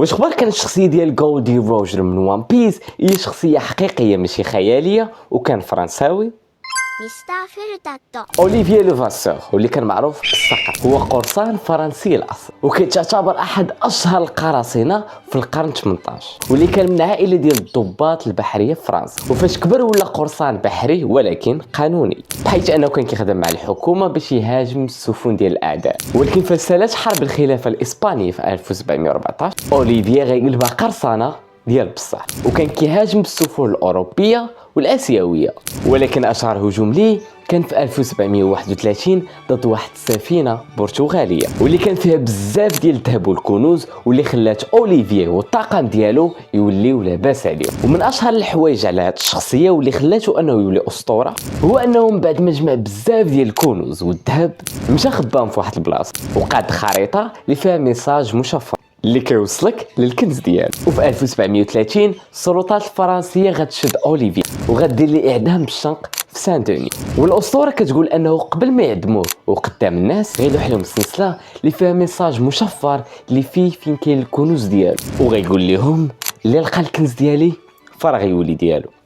واش خبر كانت الشخصيه ديال جولدي روجر من وان بيس هي شخصيه حقيقيه ماشي خياليه وكان فرنساوي؟ ミスター・フェルタット اوليفييه لوفاسور واللي كان معروف بالصقر هو قرصان فرنسي الاصل وكيتعتبر احد اشهر القراصنه في القرن 18 واللي كان من عائله ديال الضباط البحريه في فرنسا وفاش كبر ولا قرصان بحري ولكن قانوني بحيث انه كان كيخدم مع الحكومه باش يهاجم السفن ديال الاعداء ولكن فاش سالات حرب الخلافه الاسبانيه في 1714 اوليفييه غيقلبها قرصانه ديال بصح وكان كيهاجم السفن الاوروبيه والاسيويه ولكن اشهر هجوم ليه كان في 1731 ضد واحد السفينه برتغاليه واللي كان فيها بزاف ديال الذهب والكنوز واللي خلات اوليفييه والطاقم ديالو يوليو لاباس عليهم. ومن اشهر الحوايج على هذه الشخصيه واللي خلاته انه يولي اسطوره هو انه من بعد ما جمع بزاف ديال الكنوز والذهب مشى خباهم في واحد البلاصه وقاد خريطه اللي فيها ميساج مشفر اللي كيوصلك للكنز ديالو. وفي 1730 السلطات الفرنسيه غتشد اوليفييه وغدير ليه اعدام بالشنق في سان دوني والاسطوره كتقول انه قبل ما يعدموه وقدام الناس غيلوح لهم سلسله اللي فيها ميساج مشفر اللي فيه فين كاين الكنوز ديالو وغيقول لهم اللي لقى الكنز ديالي فراه غيولي ديالو.